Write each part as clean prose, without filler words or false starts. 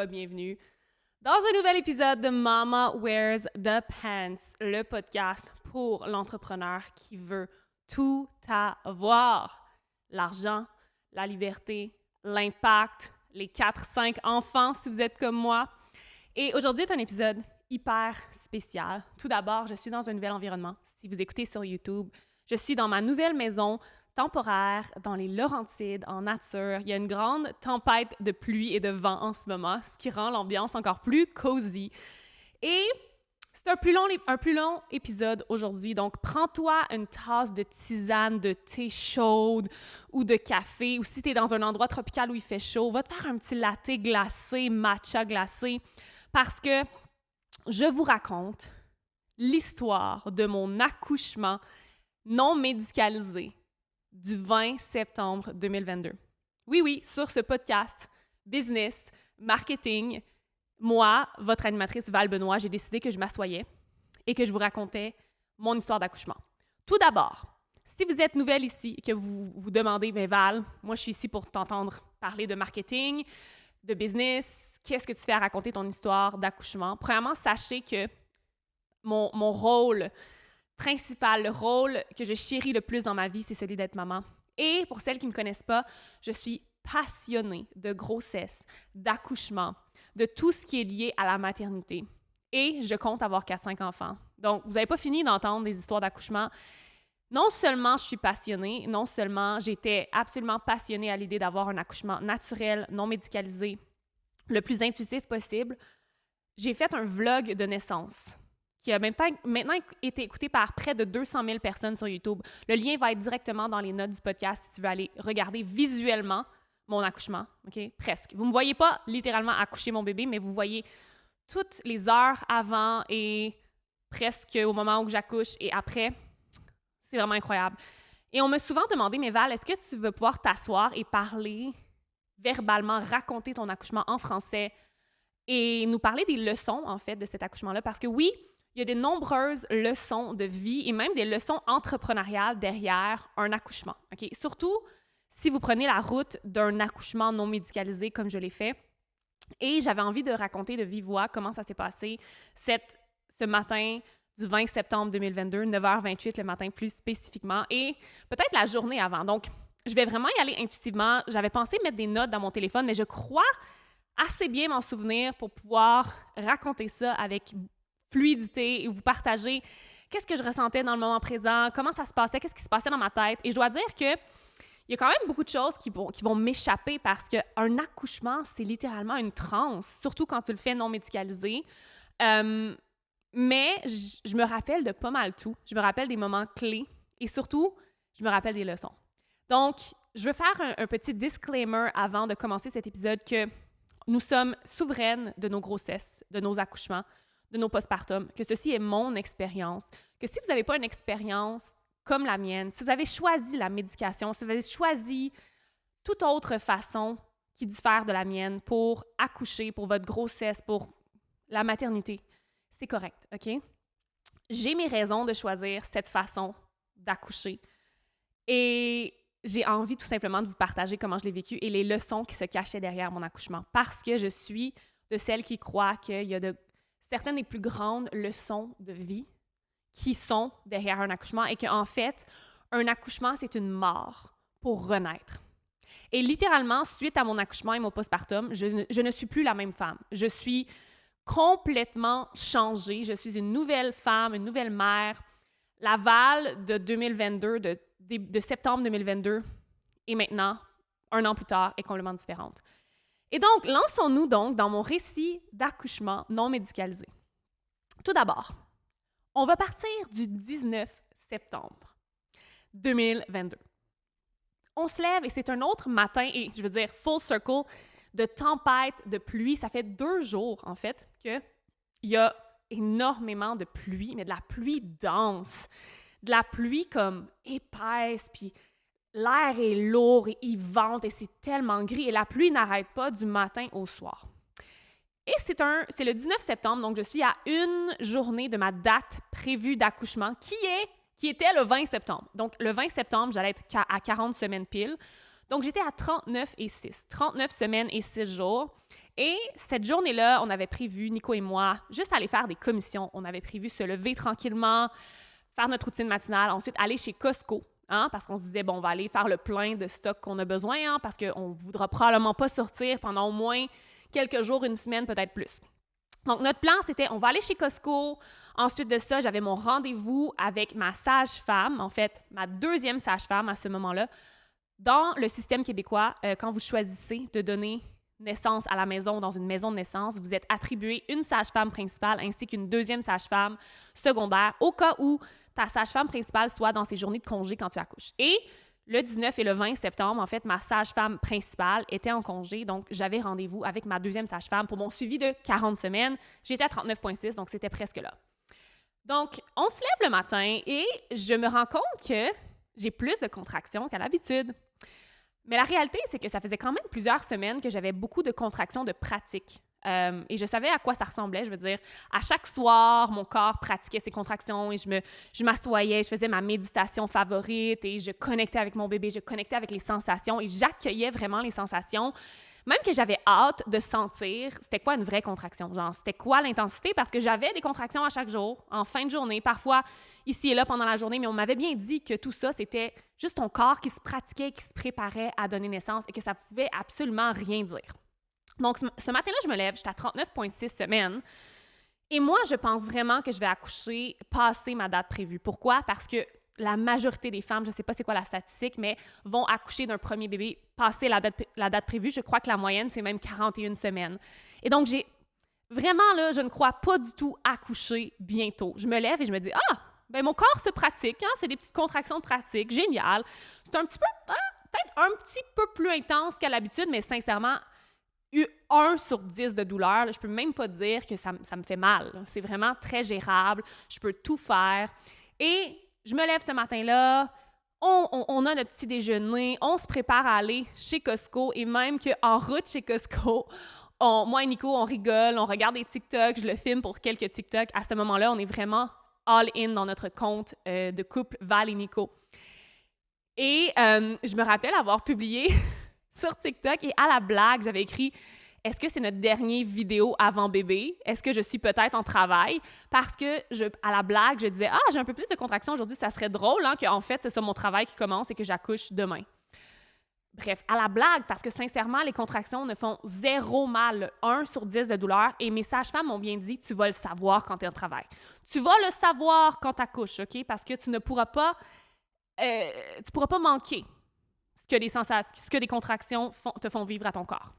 re-bienvenue dans un nouvel épisode de Mama Wears the Pants, le podcast pour l'entrepreneur qui veut tout avoir. L'argent, la liberté, l'impact, les 4-5 enfants si vous êtes comme moi. Et aujourd'hui est un épisode hyper spécial. Tout d'abord, je suis dans un nouvel environnement. Si vous écoutez sur YouTube, je suis dans ma nouvelle maison temporaire dans les Laurentides, en nature. Il y a une grande tempête de pluie et de vent en ce moment, ce qui rend l'ambiance encore plus cosy. Et c'est un plus long épisode aujourd'hui, donc prends-toi une tasse de tisane, de thé chaude ou de café, ou si tu es dans un endroit tropical où il fait chaud, va te faire un petit latte glacé, matcha glacé, parce que je vous raconte l'histoire de mon accouchement non médicalisé du 20 septembre 2022. Oui, sur ce podcast Business, Marketing, moi, votre animatrice Val Benoît, j'ai décidé que je m'assoyais et que je vous racontais mon histoire d'accouchement. Tout d'abord, si vous êtes nouvelle ici et que vous vous demandez, mais Val, moi je suis ici pour t'entendre parler de marketing, de business, qu'est-ce que tu fais à raconter ton histoire d'accouchement? Premièrement, sachez que mon rôle principal, le rôle que je chéris le plus dans ma vie, c'est celui d'être maman. Et pour celles qui ne me connaissent pas, je suis passionnée de grossesse, d'accouchement, de tout ce qui est lié à la maternité. Et je compte avoir 4-5 enfants. Donc, vous n'avez pas fini d'entendre des histoires d'accouchement. Non seulement je suis passionnée, non seulement j'étais absolument passionnée à l'idée d'avoir un accouchement naturel, non médicalisé, le plus intuitif possible, j'ai fait un vlog de naissance qui a maintenant été écouté par près de 200 000 personnes sur YouTube. Le lien va être directement dans les notes du podcast si tu veux aller regarder visuellement mon accouchement, OK? Presque. Vous ne me voyez pas littéralement accoucher mon bébé, mais vous voyez toutes les heures avant et presque au moment où j'accouche et après. C'est vraiment incroyable. Et on m'a souvent demandé, mais Val, est-ce que tu veux pouvoir t'asseoir et parler verbalement, raconter ton accouchement en français et nous parler des leçons, en fait, de cet accouchement-là? Parce que oui, il y a de nombreuses leçons de vie et même des leçons entrepreneuriales derrière un accouchement. OK? Surtout si vous prenez la route d'un accouchement non médicalisé comme je l'ai fait. Et j'avais envie de raconter de vive voix comment ça s'est passé ce matin du 20 septembre 2022, 9h28 le matin plus spécifiquement, et peut-être la journée avant. Donc, je vais vraiment y aller intuitivement. J'avais pensé mettre des notes dans mon téléphone, mais je crois assez bien m'en souvenir pour pouvoir raconter ça avec fluidité et vous partager qu'est-ce que je ressentais dans le moment présent, comment ça se passait, qu'est-ce qui se passait dans ma tête. Et je dois dire que il y a quand même beaucoup de choses qui vont m'échapper parce qu'un accouchement, c'est littéralement une transe, surtout quand tu le fais non médicalisé. Mais je me rappelle de pas mal tout. Je me rappelle des moments clés et surtout, je me rappelle des leçons. Donc, je veux faire un petit disclaimer avant de commencer cet épisode que nous sommes souveraines de nos grossesses, de nos accouchements, de nos postpartums, que ceci est mon expérience, que si vous n'avez pas une expérience comme la mienne, si vous avez choisi la médication, si vous avez choisi toute autre façon qui diffère de la mienne pour accoucher, pour votre grossesse, pour la maternité, c'est correct, OK? J'ai mes raisons de choisir cette façon d'accoucher et j'ai envie tout simplement de vous partager comment je l'ai vécu et les leçons qui se cachaient derrière mon accouchement parce que je suis de celles qui croient qu'il y a certaines des plus grandes leçons de vie qui sont derrière un accouchement et qu'en fait, un accouchement, c'est une mort pour renaître. Et littéralement, suite à mon accouchement et mon postpartum, je ne suis plus la même femme. Je suis complètement changée. Je suis une nouvelle femme, une nouvelle mère. La Val de 2022, de septembre 2022, et maintenant, un an plus tard, est complètement différente. Et donc, lançons-nous donc dans mon récit d'accouchement non médicalisé. Tout d'abord, on va partir du 19 septembre 2022. On se lève et c'est un autre matin, et je veux dire full circle, de tempête, de pluie. Ça fait 2 jours, en fait, qu'il y a énormément de pluie, mais de la pluie dense, de la pluie comme épaisse, puis l'air est lourd et il vente et c'est tellement gris et la pluie n'arrête pas du matin au soir. Et c'est le 19 septembre, donc je suis à une journée de ma date prévue d'accouchement qui était le 20 septembre. Donc le 20 septembre, j'allais être à 40 semaines pile. Donc j'étais à 39 et 6. 39 semaines et 6 jours. Et cette journée-là, on avait prévu, Nico et moi, juste aller faire des commissions. On avait prévu se lever tranquillement, faire notre routine matinale, ensuite aller chez Costco, hein, parce qu'on se disait, bon, on va aller faire le plein de stock qu'on a besoin, hein, parce qu'on ne voudra probablement pas sortir pendant au moins quelques jours, une semaine, peut-être plus. Donc, notre plan, c'était, on va aller chez Costco. Ensuite de ça, j'avais mon rendez-vous avec ma sage-femme, en fait, ma deuxième sage-femme à ce moment-là. Dans le système québécois, quand vous choisissez de donner naissance à la maison ou dans une maison de naissance, vous êtes attribué une sage-femme principale ainsi qu'une deuxième sage-femme secondaire au cas où ta sage-femme principale soit dans ses journées de congé quand tu accouches. Et le 19 et le 20 septembre, en fait, ma sage-femme principale était en congé, donc j'avais rendez-vous avec ma deuxième sage-femme pour mon suivi de 40 semaines. J'étais à 39,6, donc c'était presque là. Donc, on se lève le matin et je me rends compte que j'ai plus de contractions qu'à l'habitude. Mais la réalité, c'est que ça faisait quand même plusieurs semaines que j'avais beaucoup de contractions de pratique. Et je savais à quoi ça ressemblait, je veux dire. À chaque soir, mon corps pratiquait ses contractions et je m'assoyais, je faisais ma méditation favorite et je connectais avec mon bébé, je connectais avec les sensations et j'accueillais vraiment les sensations. Même que j'avais hâte de sentir c'était quoi une vraie contraction, genre c'était quoi l'intensité, parce que j'avais des contractions à chaque jour, en fin de journée, parfois ici et là pendant la journée, mais on m'avait bien dit que tout ça, c'était juste ton corps qui se pratiquait, qui se préparait à donner naissance et que ça pouvait absolument rien dire. Donc, ce matin-là, je me lève, j'étais à 39,6 semaines et moi, je pense vraiment que je vais accoucher passé ma date prévue. Pourquoi? Parce que la majorité des femmes, je ne sais pas c'est quoi la statistique, mais vont accoucher d'un premier bébé passé la date prévue. Je crois que la moyenne, c'est même 41 semaines. Et donc, vraiment, là, je ne crois pas du tout accoucher bientôt. Je me lève et je me dis, ben mon corps se pratique, hein, c'est des petites contractions de pratique, génial. C'est un petit peu, peut-être un petit peu plus intense qu'à l'habitude, mais sincèrement, 1 sur 10 de douleur, là, je peux même pas dire que ça me fait mal. Là. C'est vraiment très gérable, je peux tout faire. Et je me lève ce matin-là, on a notre petit déjeuner, on se prépare à aller chez Costco et même qu'en route chez Costco, moi et Nico, on rigole, on regarde des TikTok, je le filme pour quelques TikTok. À ce moment-là, on est vraiment all-in dans notre compte de couple Val et Nico. Et je me rappelle avoir publié sur TikTok et à la blague, j'avais écrit « Est-ce que c'est notre dernière vidéo avant bébé? Est-ce que je suis peut-être en travail? » Parce que, à la blague, je disais « Ah, j'ai un peu plus de contractions aujourd'hui, ça serait drôle hein, qu'en fait, c'est ça mon travail qui commence et que j'accouche demain. » Bref, à la blague, parce que sincèrement, les contractions ne font 0 mal, 1 sur 10 de douleur. Et mes sages-femmes m'ont bien dit, tu vas le savoir quand tu es en travail. Tu vas le savoir quand tu accouches, OK? Parce que tu ne pourras pas, manquer ce que des contractions te font vivre à ton corps.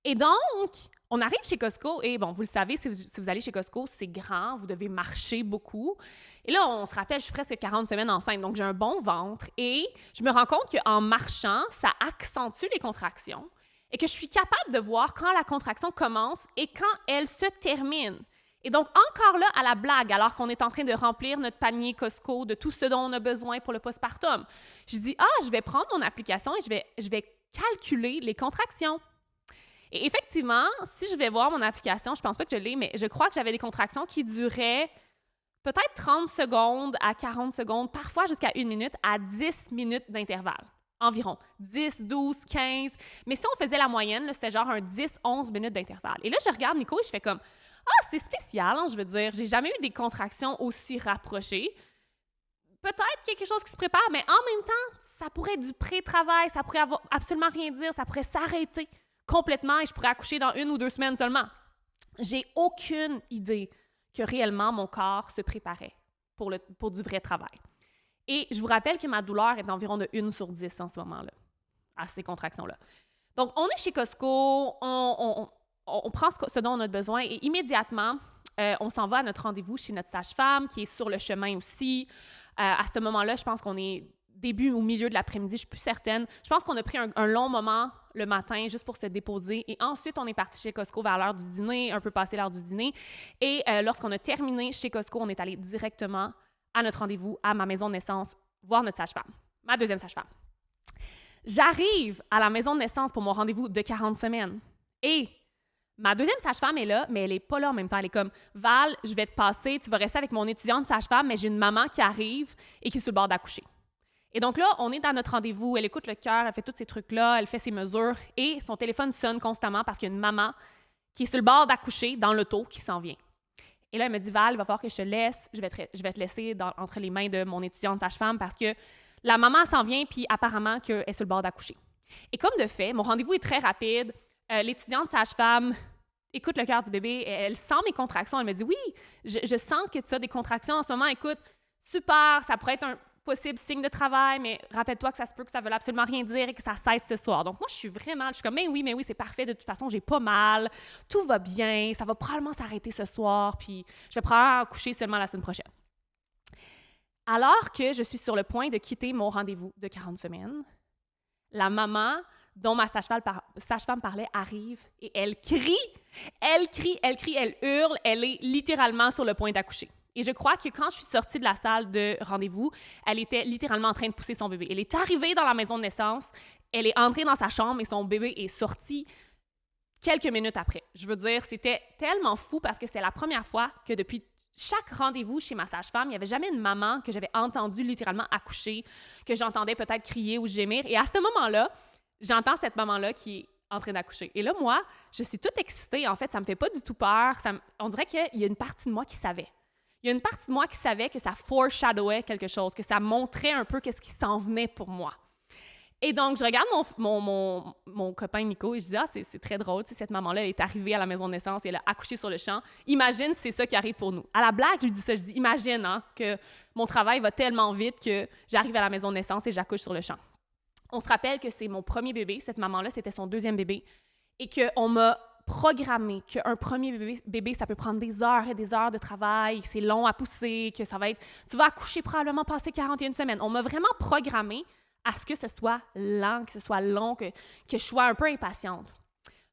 Et donc, on arrive chez Costco et bon, vous le savez, si vous allez chez Costco, c'est grand, vous devez marcher beaucoup. Et là, on se rappelle, je suis presque 40 semaines enceinte, donc j'ai un bon ventre et je me rends compte qu'en marchant, ça accentue les contractions et que je suis capable de voir quand la contraction commence et quand elle se termine. Et donc, encore là, à la blague, alors qu'on est en train de remplir notre panier Costco de tout ce dont on a besoin pour le postpartum, je dis, je vais prendre mon application et je vais calculer les contractions. Et effectivement, si je vais voir mon application, je pense pas que je l'ai, mais je crois que j'avais des contractions qui duraient peut-être 30 secondes à 40 secondes, parfois jusqu'à 1 minute, à 10 minutes d'intervalle. Environ 10, 12, 15. Mais si on faisait la moyenne, là, c'était genre un 10-11 minutes d'intervalle. Et là, je regarde Nico et je fais comme « c'est spécial, hein, je veux dire. J'ai jamais eu des contractions aussi rapprochées. Peut-être quelque chose qui se prépare, mais en même temps, ça pourrait être du pré-travail, ça pourrait absolument rien dire, ça pourrait s'arrêter complètement et je pourrais accoucher dans 1 ou 2 semaines seulement. » J'ai aucune idée que réellement mon corps se préparait pour du vrai travail. Et je vous rappelle que ma douleur est d'environ de 1 sur 10 en ce moment-là, à ces contractions-là. Donc, on est chez Costco, on prend ce dont on a besoin et immédiatement, on s'en va à notre rendez-vous chez notre sage-femme qui est sur le chemin aussi. À ce moment-là, je pense qu'on est début ou milieu de l'après-midi, je suis plus certaine. Je pense qu'on a pris un long moment le matin juste pour se déposer et ensuite, on est parti chez Costco vers l'heure du dîner, un peu passé l'heure du dîner. Et lorsqu'on a terminé chez Costco, on est allé directement à notre rendez-vous, à ma maison de naissance, voir notre sage-femme, ma deuxième sage-femme. J'arrive à la maison de naissance pour mon rendez-vous de 40 semaines et ma deuxième sage-femme est là, mais elle n'est pas là en même temps. Elle est comme « Val, je vais te passer, tu vas rester avec mon étudiante sage-femme, mais j'ai une maman qui arrive et qui est sur le bord d'accoucher. » Et donc là, on est dans notre rendez-vous, elle écoute le cœur, elle fait tous ces trucs-là, elle fait ses mesures et son téléphone sonne constamment parce qu'il y a une maman qui est sur le bord d'accoucher dans l'auto qui s'en vient. Et là, elle me dit « Val, il va falloir que je te laisse, je vais te laisser entre les mains de mon étudiante sage-femme parce que la maman s'en vient puis apparemment qu'elle est sur le bord d'accoucher. » Et comme de fait, mon rendez-vous est très rapide, l'étudiante sage-femme écoute le cœur du bébé, elle sent mes contractions, elle me dit « Oui, je sens que tu as des contractions en ce moment, écoute, super, ça pourrait être un possible signe de travail, mais rappelle-toi que ça se peut que ça ne veut absolument rien dire et que ça cesse ce soir. » Donc moi, je suis comme « mais oui, c'est parfait, de toute façon, j'ai pas mal, tout va bien, ça va probablement s'arrêter ce soir, puis je vais probablement coucher seulement la semaine prochaine. » Alors que je suis sur le point de quitter mon rendez-vous de 40 semaines, la maman dont ma sage-femme parlait arrive et elle crie, elle hurle, elle est littéralement sur le point d'accoucher. Et je crois que quand je suis sortie de la salle de rendez-vous, elle était littéralement en train de pousser son bébé. Elle est arrivée dans la maison de naissance, elle est entrée dans sa chambre et son bébé est sorti quelques minutes après. Je veux dire, c'était tellement fou parce que c'était la première fois que depuis chaque rendez-vous chez ma sage-femme, il n'y avait jamais une maman que j'avais entendue littéralement accoucher, que j'entendais peut-être crier ou gémir. Et à ce moment-là, j'entends cette maman-là qui est en train d'accoucher. Et là, moi, je suis toute excitée. En fait, ça me fait pas du tout peur. On dirait qu'il y a une partie de moi qui savait. Il y a une partie de moi qui savait que ça foreshadowait quelque chose, que ça montrait un peu qu'est-ce qui s'en venait pour moi. Et donc, je regarde mon copain Nico et je dis « Ah, c'est très drôle, cette maman-là, elle est arrivée à la maison de naissance et elle a accouché sur le champ. Imagine si c'est ça qui arrive pour nous. » À la blague, je lui dis ça, je dis « Imagine que mon travail va tellement vite que j'arrive à la maison de naissance et j'accouche sur le champ. » On se rappelle que c'est mon premier bébé, cette maman-là, c'était son deuxième bébé, et qu'on m'a programmé qu'un premier bébé, ça peut prendre des heures et des heures de travail, c'est long à pousser, que ça va être... Tu vas accoucher probablement passer 41 semaines. On m'a vraiment programmé à ce que ce soit lent, que ce soit long, que je sois un peu impatiente.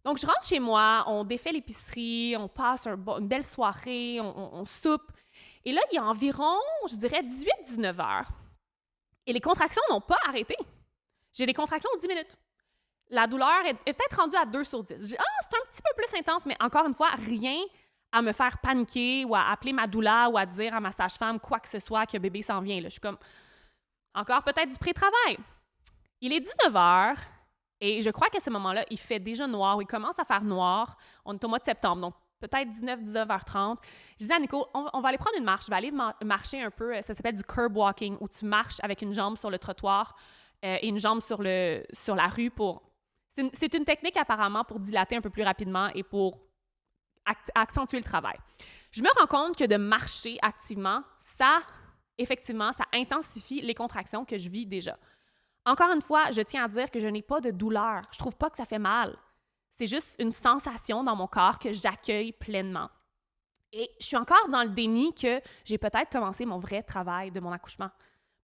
Donc, je rentre chez moi, on défait l'épicerie, on passe une belle soirée, on soupe. Et là, il y a environ, je dirais, 18-19 heures. Et les contractions n'ont pas arrêté. J'ai des contractions de 10 minutes. La douleur est peut-être rendue à 2 sur 10. Je dis, c'est un petit peu plus intense, mais encore une fois, rien à me faire paniquer ou à appeler ma doula ou à dire à ma sage-femme quoi que ce soit que bébé s'en vient. Là. Je suis comme, encore peut-être du pré-travail. Il est 19 heures et je crois qu'à ce moment-là, il fait déjà noir ou il commence à faire noir. On est au mois de septembre, donc peut-être 19h30. Je disais à Nico, on va aller prendre une marche. Je vais aller marcher un peu. Ça s'appelle du curb walking, où tu marches avec une jambe sur le trottoir et une jambe sur la rue pour... C'est une technique apparemment pour dilater un peu plus rapidement et pour accentuer le travail. Je me rends compte que de marcher activement, effectivement, ça intensifie les contractions que je vis déjà. Encore une fois, je tiens à dire que je n'ai pas de douleur. Je trouve pas que ça fait mal. C'est juste une sensation dans mon corps que j'accueille pleinement. Et je suis encore dans le déni que j'ai peut-être commencé mon vrai travail de mon accouchement.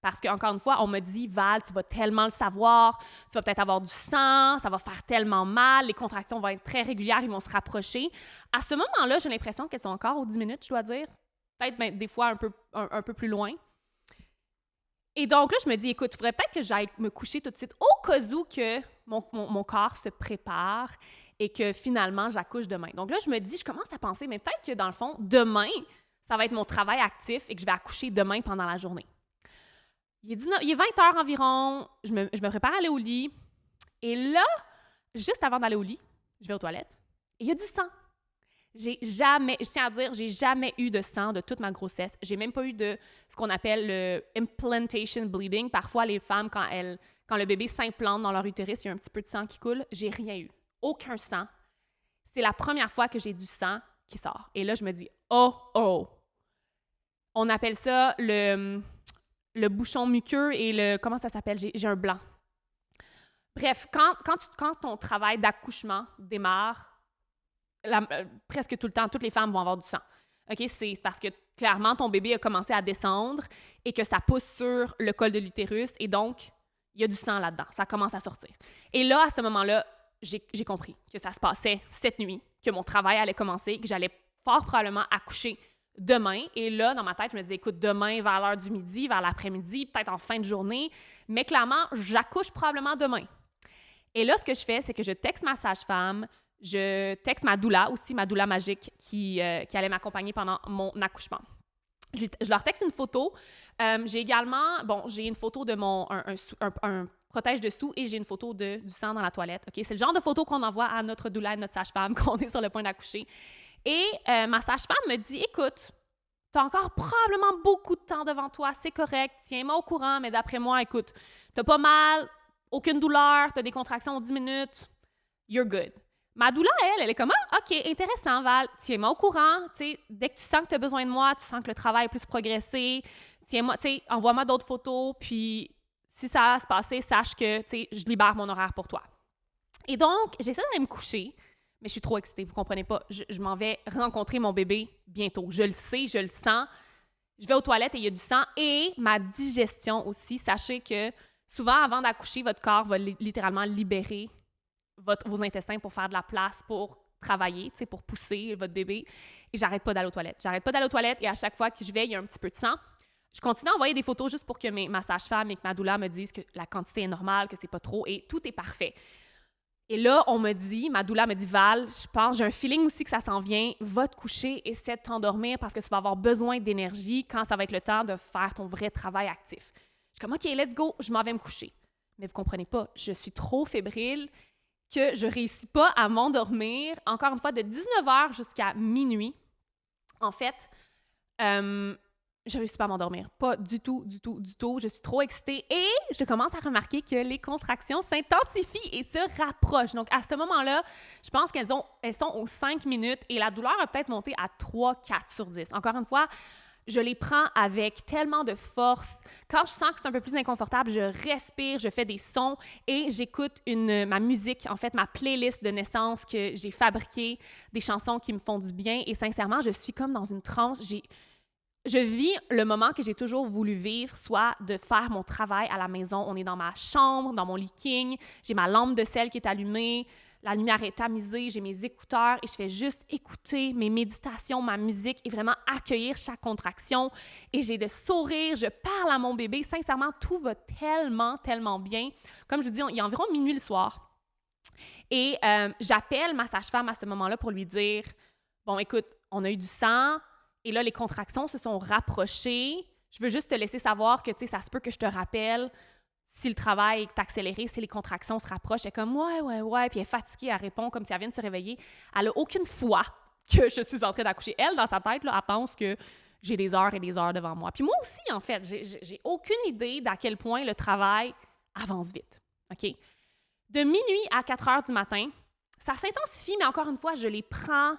Parce qu'encore une fois, on me dit « Val, tu vas tellement le savoir, tu vas peut-être avoir du sang, ça va faire tellement mal, les contractions vont être très régulières, ils vont se rapprocher. » À ce moment-là, j'ai l'impression qu'elles sont encore aux 10 minutes, je dois dire. Peut-être des fois un peu plus loin. Et donc là, je me dis « Écoute, il faudrait peut-être que j'aille me coucher tout de suite au cas où que mon corps se prépare et que finalement, j'accouche demain. » Donc là, je commence à penser « Mais peut-être que dans le fond, demain, ça va être mon travail actif et que je vais accoucher demain pendant la journée. » Il est 20 heures environ, je me prépare à aller au lit. Et là, juste avant d'aller au lit, je vais aux toilettes et il y a du sang. Je tiens à dire, j'ai jamais eu de sang de toute ma grossesse. J'ai même pas eu de ce qu'on appelle le implantation bleeding. Parfois, les femmes, quand le bébé s'implante dans leur utérus, il y a un petit peu de sang qui coule. J'ai rien eu. Aucun sang. C'est la première fois que j'ai du sang qui sort. Et là, je me dis, oh! On appelle ça le bouchon muqueux et comment ça s'appelle? J'ai un blanc. Bref, quand ton travail d'accouchement démarre, presque tout le temps, toutes les femmes vont avoir du sang. OK? C'est parce que clairement, ton bébé a commencé à descendre et que ça pousse sur le col de l'utérus et donc, il y a du sang là-dedans. Ça commence à sortir. Et là, à ce moment-là, j'ai compris que ça se passait cette nuit, que mon travail allait commencer, que j'allais fort probablement accoucher demain. Et là, dans ma tête, je me disais, écoute, demain, vers l'heure du midi, vers l'après-midi, peut-être en fin de journée, mais clairement, j'accouche probablement demain. Et là, ce que je fais, c'est que je texte ma sage-femme, je texte ma doula, aussi ma doula magique, qui allait m'accompagner pendant mon accouchement. Je leur texte une photo. J'ai également, j'ai une photo de un protège-dessous et j'ai une photo du sang dans la toilette. OK? C'est le genre de photo qu'on envoie à notre doula et notre sage-femme quand on est sur le point d'accoucher. Et ma sage-femme me dit, écoute, t'as encore probablement beaucoup de temps devant toi, c'est correct, tiens-moi au courant, mais d'après moi, écoute, t'as pas mal, aucune douleur, t'as des contractions en 10 minutes, you're good. Ma doula, elle est comme, ah, OK, intéressant, Val, tiens-moi au courant, tu sais, dès que tu sens que tu as besoin de moi, tu sens que le travail est plus progressé, tiens-moi, tu sais, envoie-moi d'autres photos, puis si ça va se passer, sache que, tu sais, je libère mon horaire pour toi. Et donc, j'essaie d'aller me coucher, mais je suis trop excitée, vous comprenez pas, je m'en vais rencontrer mon bébé bientôt, je le sais, je le sens, je vais aux toilettes et il y a du sang, et ma digestion aussi, sachez que souvent, avant d'accoucher, votre corps va littéralement libérer vos intestins pour faire de la place, pour travailler, tu sais, pour pousser votre bébé. Et j'arrête pas d'aller aux toilettes. Et à chaque fois que je vais, il y a un petit peu de sang. Je continue à envoyer des photos juste pour que ma sage-femme et que ma doula me disent que la quantité est normale, que c'est pas trop, et tout est parfait. Et là, ma doula me dit, Val, je pense, j'ai un feeling aussi que ça s'en vient, va te coucher, essaie de t'endormir parce que tu vas avoir besoin d'énergie quand ça va être le temps de faire ton vrai travail actif. Je suis comme, OK, let's go, je m'en vais me coucher. Mais vous comprenez pas, je suis trop fébrile que je réussis pas à m'endormir, encore une fois, de 19h jusqu'à minuit. En fait, je réussis pas à m'endormir. Pas du tout. Je suis trop excitée et je commence à remarquer que les contractions s'intensifient et se rapprochent. Donc, à ce moment-là, je pense qu'elles sont aux 5 minutes et la douleur a peut-être monté à 3-4 sur 10. Encore une fois, je les prends avec tellement de force. Quand je sens que c'est un peu plus inconfortable, je respire, je fais des sons et j'écoute ma musique, en fait, ma playlist de naissance que j'ai fabriquée, des chansons qui me font du bien. Et sincèrement, je suis comme dans une transe. Je vis le moment que j'ai toujours voulu vivre, soit de faire mon travail à la maison. On est dans ma chambre, dans mon lit king, j'ai ma lampe de sel qui est allumée, la lumière est tamisée, j'ai mes écouteurs et je fais juste écouter mes méditations, ma musique et vraiment accueillir chaque contraction. Et j'ai le sourire, je parle à mon bébé. Sincèrement, tout va tellement, tellement bien. Comme je vous dis, il y a environ minuit le soir. Et j'appelle ma sage-femme à ce moment-là pour lui dire, bon, écoute, on a eu du sang et là, les contractions se sont rapprochées. Je veux juste te laisser savoir que, tu sais, ça se peut que je te rappelle si le travail est accéléré, si les contractions se rapprochent. Elle est comme « ouais », puis elle est fatiguée, elle répond comme si elle vient de se réveiller. Elle n'a aucune foi que je suis en train d'accoucher. Elle, dans sa tête, là, elle pense que j'ai des heures et des heures devant moi. Puis moi aussi, en fait, j'ai aucune idée d'à quel point le travail avance vite. OK? De minuit à 4 heures du matin, ça s'intensifie, mais encore une fois, je les prends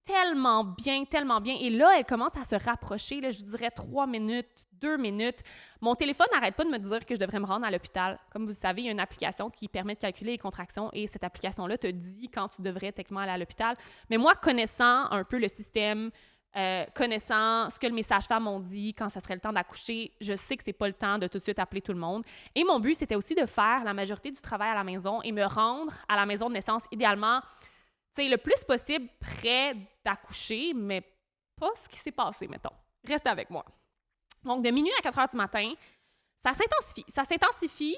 tellement bien. Et là, elle commence à se rapprocher, là, je dirais 3 minutes, 2 minutes. Mon téléphone n'arrête pas de me dire que je devrais me rendre à l'hôpital. Comme vous savez, il y a une application qui permet de calculer les contractions et cette application-là te dit quand tu devrais techniquement aller à l'hôpital. Mais moi, connaissant un peu le système, connaissant ce que mes sages-femmes m'ont dit quand ça serait le temps d'accoucher, je sais que c'est pas le temps de tout de suite appeler tout le monde. Et mon but, c'était aussi de faire la majorité du travail à la maison et me rendre à la maison de naissance, idéalement, tu sais, le plus possible près d'accoucher, mais pas ce qui s'est passé, mettons. Restez avec moi. Donc, de minuit à 4 heures du matin, ça s'intensifie.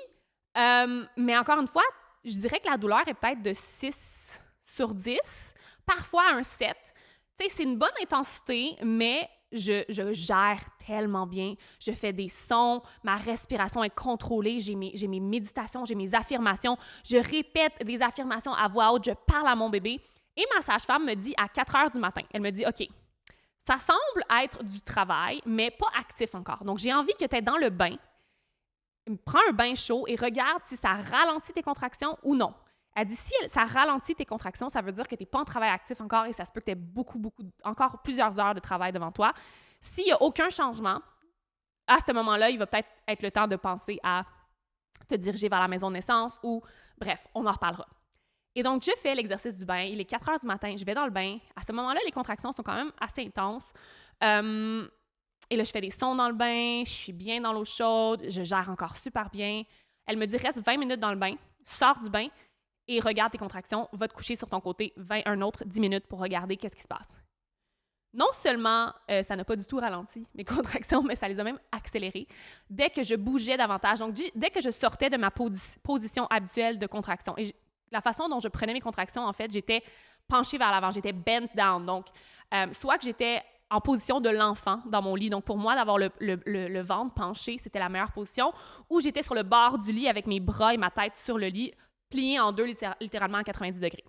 Mais encore une fois, je dirais que la douleur est peut-être de 6 sur 10, parfois un 7. Tu sais, c'est une bonne intensité, mais je gère tellement bien. Je fais des sons, ma respiration est contrôlée, j'ai mes méditations, j'ai mes affirmations. Je répète des affirmations à voix haute, je parle à mon bébé. Et ma sage-femme me dit à 4 heures du matin, elle me dit « OK, ça semble être du travail, mais pas actif encore. Donc, j'ai envie que tu es dans le bain. Prends un bain chaud et regarde si ça ralentit tes contractions ou non. » Elle dit, si ça ralentit tes contractions, ça veut dire que tu n'es pas en travail actif encore et ça se peut que tu aies encore plusieurs heures de travail devant toi. S'il n'y a aucun changement, à ce moment-là, il va peut-être être le temps de penser à te diriger vers la maison de naissance ou, bref, on en reparlera. Et donc, je fais l'exercice du bain. Il est 4 heures du matin, je vais dans le bain. À ce moment-là, les contractions sont quand même assez intenses. Et là, je fais des sons dans le bain, je suis bien dans l'eau chaude, je gère encore super bien. Elle me dit, reste 20 minutes dans le bain, sors du bain, et regarde tes contractions, va te coucher sur ton côté un autre 10 minutes pour regarder qu'est-ce qui se passe. Non seulement ça n'a pas du tout ralenti mes contractions, mais ça les a même accélérées dès que je bougeais davantage. Donc, dès que je sortais de ma position habituelle de contraction. Et la façon dont je prenais mes contractions, en fait, j'étais penchée vers l'avant, j'étais bent down. Donc, soit que j'étais en position de l'enfant dans mon lit. Donc, pour moi, d'avoir le ventre penché, c'était la meilleure position, où j'étais sur le bord du lit avec mes bras et ma tête sur le lit, pliés en deux, littéralement à 90 degrés.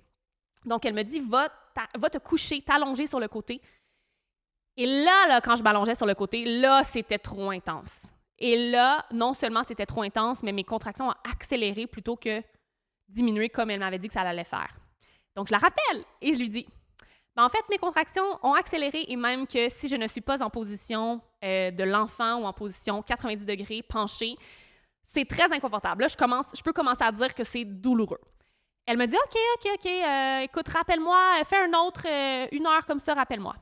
Donc, elle me dit, va te coucher, t'allonger sur le côté. Et là, quand je m'allongeais sur le côté, là, c'était trop intense. Et là, non seulement c'était trop intense, mais mes contractions ont accéléré plutôt que diminué comme elle m'avait dit que ça allait faire. Donc, je la rappelle et je lui dis, en fait, mes contractions ont accéléré et même que si je ne suis pas en position de l'enfant ou en position 90 degrés penchée, c'est très inconfortable. Là, je peux commencer à dire que c'est douloureux. Elle me dit, OK, écoute, rappelle-moi, fais un autre, 1 heure comme ça, rappelle-moi.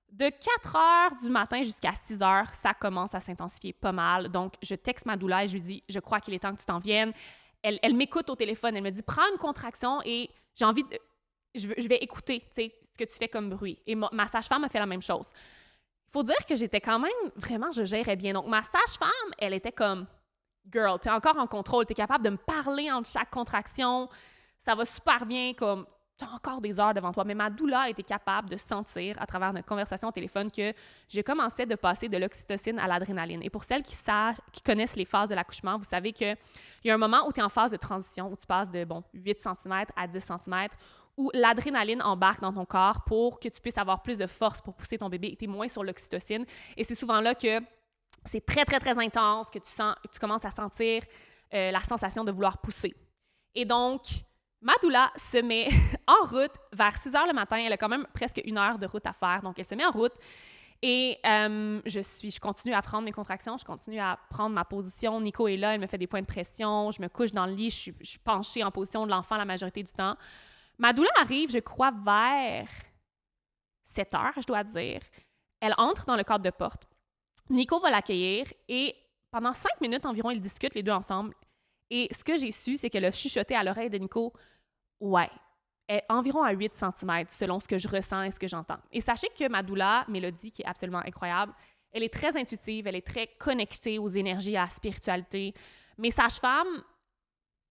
De 4 heures du matin jusqu'à 6 heures, ça commence à s'intensifier pas mal. Donc, je texte ma doula et je lui dis, je crois qu'il est temps que tu t'en viennes. Elle m'écoute au téléphone, elle me dit, prends une contraction et j'ai envie de... Je vais écouter, tu sais, ce que tu fais comme bruit. Et ma sage-femme a fait la même chose. Il faut dire que j'étais quand même, vraiment, je gérais bien. Donc, ma sage-femme, elle était comme, girl, t'es encore en contrôle, t'es capable de me parler entre chaque contraction, ça va super bien, comme, t'as encore des heures devant toi. Mais ma doula était capable de sentir, à travers notre conversation au téléphone, que je commençais de passer de l'oxytocine à l'adrénaline. Et pour celles qui connaissent les phases de l'accouchement, vous savez qu'il y a un moment où tu es en phase de transition, où tu passes de, 8 cm à 10 cm, où l'adrénaline embarque dans ton corps pour que tu puisses avoir plus de force pour pousser ton bébé et tu es moins sur l'oxytocine. Et c'est souvent là que c'est très, très, très intense, que tu commences à sentir la sensation de vouloir pousser. Et donc, ma doula se met en route vers 6 heures le matin. Elle a quand même presque 1 heure de route à faire. Donc, elle se met en route et je continue à prendre mes contractions, je continue à prendre ma position. Nico est là, elle me fait des points de pression, je me couche dans le lit, je suis penchée en position de l'enfant la majorité du temps. Ma doula arrive, je crois, vers 7 heures, je dois dire. Elle entre dans le cadre de porte. Nico va l'accueillir et pendant 5 minutes environ, ils discutent les deux ensemble. Et ce que j'ai su, c'est qu'elle a chuchoté à l'oreille de Nico, « Ouais, environ à 8 cm, selon ce que je ressens et ce que j'entends. » Et sachez que ma doula, Mélodie, qui est absolument incroyable, elle est très intuitive, elle est très connectée aux énergies, à la spiritualité. Mes sages-femmes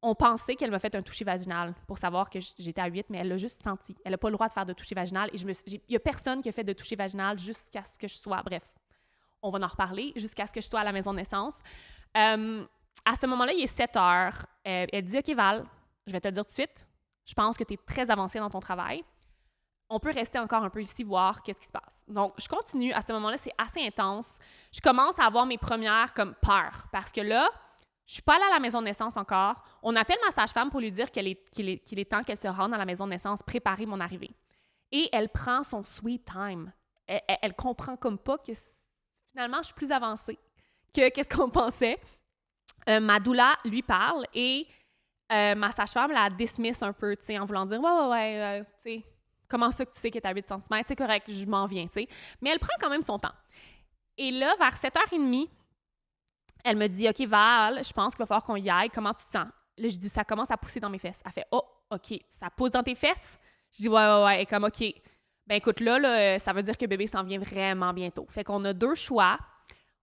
ont pensé qu'elle m'a fait un toucher vaginal pour savoir que j'étais à 8, mais elle l'a juste senti. Elle n'a pas le droit de faire de toucher vaginal. Et il n'y a personne qui a fait de toucher vaginal jusqu'à ce que je sois... Bref, on va en reparler, jusqu'à ce que je sois à la maison de naissance. À ce moment-là, il est 7 heures. Elle dit, « OK, Val, je vais te le dire tout de suite. Je pense que tu es très avancée dans ton travail. On peut rester encore un peu ici, voir qu'est-ce qui se passe. » Donc, je continue. À ce moment-là, c'est assez intense. Je commence à avoir mes premières comme peurs parce que là, je suis pas allée à la maison de naissance encore. On appelle ma sage-femme pour lui dire qu'il est temps qu'elle se rende à la maison de naissance, préparer mon arrivée. Et elle prend son sweet time. Elle comprend comme pas que finalement, je suis plus avancée que qu'est-ce qu'on pensait. Ma doula lui parle et ma sage-femme la dismiss un peu, tu sais, en voulant dire « Ouais, tu sais, comment ça que tu sais qu'elle est à 8 cm? C'est correct, je m'en viens, tu sais. » Mais elle prend quand même son temps. Et là, vers 7h30, elle me dit « OK, Val, je pense qu'il va falloir qu'on y aille. Comment tu te sens? » Là, je dis « Ça commence à pousser dans mes fesses. » Elle fait « Oh, OK, ça pousse dans tes fesses? » Je dis « Ouais. » Et comme « OK. Ben écoute, là, ça veut dire que bébé s'en vient vraiment bientôt. » Fait qu'on a 2 choix.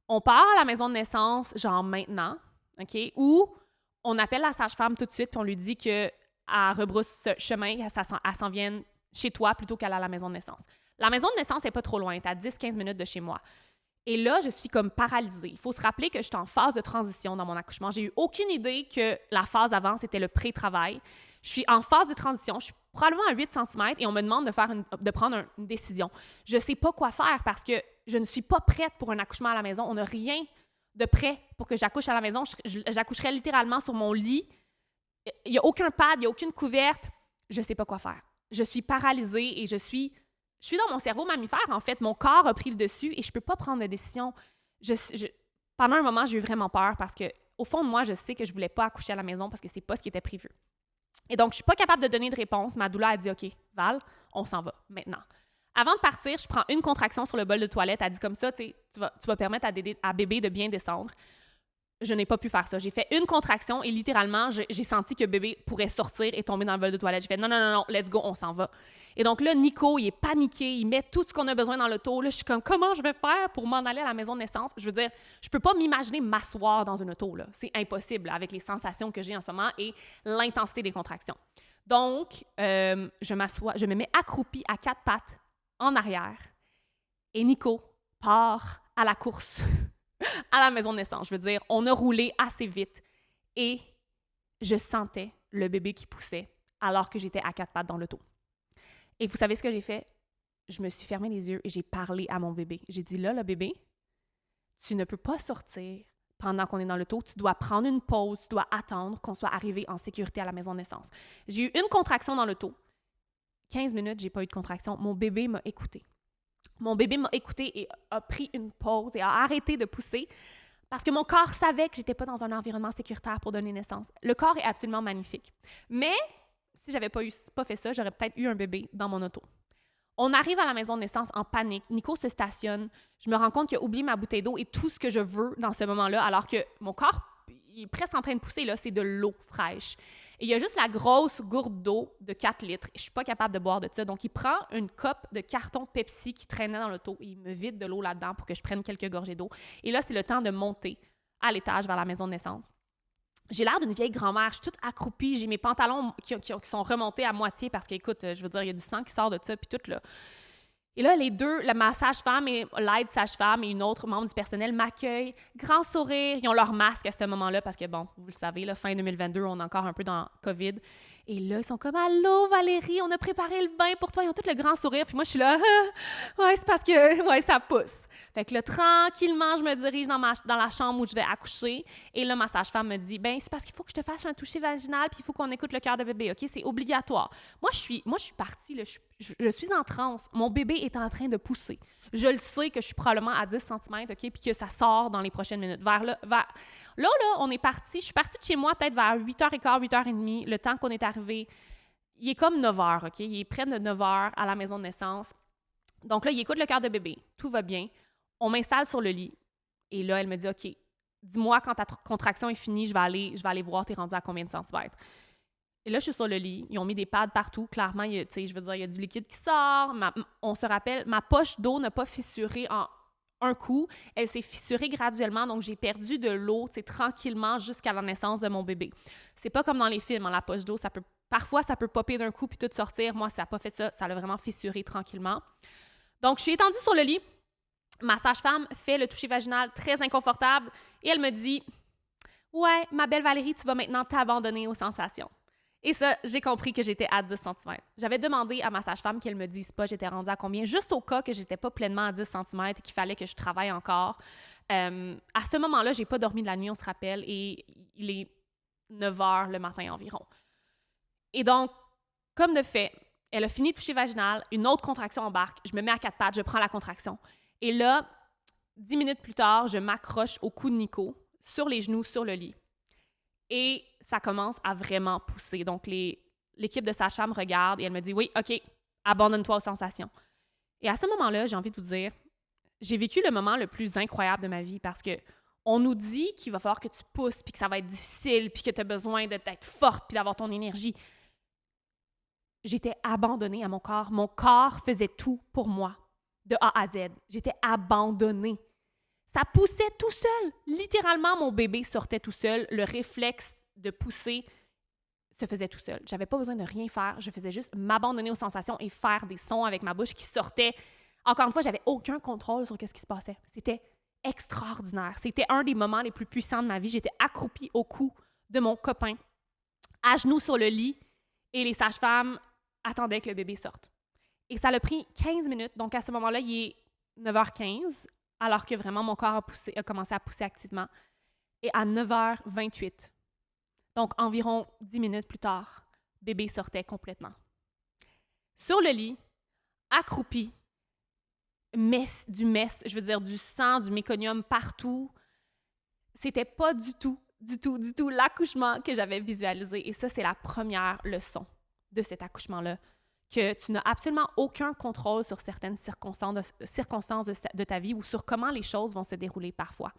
On part à la maison de naissance, genre maintenant, OK? Ou on appelle la sage-femme tout de suite puis on lui dit qu'elle rebrousse ce chemin, elle s'en vienne chez toi plutôt qu'aller à la maison de naissance. La maison de naissance n'est pas trop loin, elle est à 10-15 minutes de chez moi. Et là, je suis comme paralysée. Il faut se rappeler que je suis en phase de transition dans mon accouchement. J'ai eu aucune idée que la phase avant, c'était le pré-travail. Je suis en phase de transition. Je suis probablement à 8 cm et on me demande de prendre une décision. Je ne sais pas quoi faire parce que je ne suis pas prête pour un accouchement à la maison. On n'a rien de prêt pour que j'accouche à la maison. J'accoucherais littéralement sur mon lit. Il n'y a aucun pad, il n'y a aucune couverte. Je ne sais pas quoi faire. Je suis paralysée et je suis dans mon cerveau mammifère, en fait. Mon corps a pris le dessus et je ne peux pas prendre de décision. Pendant un moment, j'ai eu vraiment peur parce qu'au fond de moi, je sais que je ne voulais pas accoucher à la maison parce que ce n'est pas ce qui était prévu. Et donc, je ne suis pas capable de donner de réponse. Ma doula a dit « OK, Val, on s'en va maintenant. » Avant de partir, je prends une contraction sur le bol de toilette. Elle dit comme ça, tu vas permettre à bébé de bien descendre. Je n'ai pas pu faire ça. J'ai fait une contraction et littéralement, j'ai senti que bébé pourrait sortir et tomber dans le bol de toilette. J'ai fait non, let's go, on s'en va. Et donc là, Nico, il est paniqué, il met tout ce qu'on a besoin dans l'auto. Là, je suis comme, comment je vais faire pour m'en aller à la maison de naissance? Je veux dire, je peux pas m'imaginer m'asseoir dans une auto, là. C'est impossible avec les sensations que j'ai en ce moment et l'intensité des contractions. Donc, je me mets accroupie à 4 pattes en arrière. Et Nico part à la course à la maison de naissance. Je veux dire, on a roulé assez vite et je sentais le bébé qui poussait alors que j'étais à 4 pattes dans l'auto. Et vous savez ce que j'ai fait? Je me suis fermé les yeux et j'ai parlé à mon bébé. J'ai dit, là, le bébé, tu ne peux pas sortir pendant qu'on est dans l'auto. Tu dois prendre une pause, tu dois attendre qu'on soit arrivé en sécurité à la maison de naissance. J'ai eu une contraction dans l'auto. 15 minutes, j'ai pas eu de contraction. Mon bébé m'a écouté. Mon bébé m'a écouté et a pris une pause et a arrêté de pousser parce que mon corps savait que j'étais pas dans un environnement sécuritaire pour donner naissance. Le corps est absolument magnifique. Mais si j'avais pas fait ça, j'aurais peut-être eu un bébé dans mon auto. On arrive à la maison de naissance en panique. Nico se stationne. Je me rends compte qu'il a oublié ma bouteille d'eau et tout ce que je veux dans ce moment-là, alors que mon corps il est presque en train de pousser, là, c'est de l'eau fraîche. Et il y a juste la grosse gourde d'eau de 4 litres. Je suis pas capable de boire de ça. Donc, il prend une coupe de carton Pepsi qui traînait dans l'auto et il me vide de l'eau là-dedans pour que je prenne quelques gorgées d'eau. Et là, c'est le temps de monter à l'étage vers la maison de naissance. J'ai l'air d'une vieille grand-mère. Je suis toute accroupie. J'ai mes pantalons qui sont remontés à moitié parce qu'écoute, je veux dire, il y a du sang qui sort de ça, puis tout, là. Et là, les deux, ma sage-femme et l'aide sage-femme et une autre membre du personnel m'accueillent. Grand sourire. Ils ont leur masque à ce moment-là parce que, bon, vous le savez, là, fin 2022, on est encore un peu dans COVID. Et là, ils sont comme « Allô, Valérie, on a préparé le bain pour toi. » Ils ont tout le grand sourire. Puis moi, je suis là « Ouais, c'est parce que, ouais, ça pousse. » Fait que là, tranquillement, je me dirige dans la chambre où je vais accoucher. Et là, ma sage-femme me dit « Ben, c'est parce qu'il faut que je te fasse un toucher vaginal puis il faut qu'on écoute le cœur de bébé, OK? C'est obligatoire. » Moi, je suis partie, là, je suis en transe. Mon bébé est en train de pousser. Je le sais que je suis probablement à 10 cm, OK? Puis que ça sort dans les prochaines minutes. Là, on est parti. Je suis partie de chez moi peut-être vers 8h15, 8h30, le temps qu'on est arrivé. Il est comme 9h, OK? Il est près de 9h à la maison de naissance. Donc là, il écoute le cœur de bébé. Tout va bien. On m'installe sur le lit. Et là, elle me dit, OK, dis-moi quand ta contraction est finie, je vais aller voir, t'es rendu à combien de centimètres. Et là, je suis sur le lit. Ils ont mis des pads partout. Clairement, il y a du liquide qui sort. On se rappelle, ma poche d'eau n'a pas fissuré en un coup. Elle s'est fissurée graduellement. Donc, j'ai perdu de l'eau, tranquillement jusqu'à la naissance de mon bébé. C'est pas comme dans les films, la poche d'eau, parfois, ça peut popper d'un coup puis tout sortir. Moi, ça n'a pas fait ça. Ça l'a vraiment fissuré tranquillement. Donc, je suis étendue sur le lit. Ma sage-femme fait le toucher vaginal très inconfortable et elle me dit « Ouais, ma belle Valérie, tu vas maintenant t'abandonner aux sensations. » Et ça, j'ai compris que j'étais à 10 cm. J'avais demandé à ma sage-femme qu'elle me dise pas j'étais rendue à combien, juste au cas que j'étais pas pleinement à 10 cm et qu'il fallait que je travaille encore. À ce moment-là, j'ai pas dormi de la nuit, on se rappelle, et il est 9h le matin environ. Et donc, comme de fait, elle a fini de toucher vaginal, une autre contraction embarque, je me mets à 4 pattes, je prends la contraction. Et là, 10 minutes plus tard, je m'accroche au cou de Nico, sur les genoux, sur le lit. Et ça commence à vraiment pousser. Donc, l'équipe de sage-femme regarde et elle me dit « Oui, OK, abandonne-toi aux sensations. » Et à ce moment-là, j'ai envie de vous dire, j'ai vécu le moment le plus incroyable de ma vie parce que on nous dit qu'il va falloir que tu pousses, puis que ça va être difficile, puis que tu as besoin d'être forte, puis d'avoir ton énergie. J'étais abandonnée à mon corps. Mon corps faisait tout pour moi, de A à Z. J'étais abandonnée. Ça poussait tout seul. Littéralement, mon bébé sortait tout seul. Le réflexe de pousser se faisait tout seul. J'avais pas besoin de rien faire. Je faisais juste m'abandonner aux sensations et faire des sons avec ma bouche qui sortaient. Encore une fois, j'avais aucun contrôle sur ce qui se passait. C'était extraordinaire. C'était un des moments les plus puissants de ma vie. J'étais accroupie au cou de mon copain, à genoux sur le lit, et les sages-femmes attendaient que le bébé sorte. Et ça l'a pris 15 minutes. Donc, à ce moment-là, il est 9h15, alors que vraiment mon corps a commencé à pousser activement. Et à 9h28, donc environ 10 minutes plus tard, bébé sortait complètement. Sur le lit, accroupi, du sang, du méconium partout. C'était pas du tout l'accouchement que j'avais visualisé. Et ça, c'est la première leçon de cet accouchement-là, que tu n'as absolument aucun contrôle sur certaines circonstances de ta vie ou sur comment les choses vont se dérouler parfois.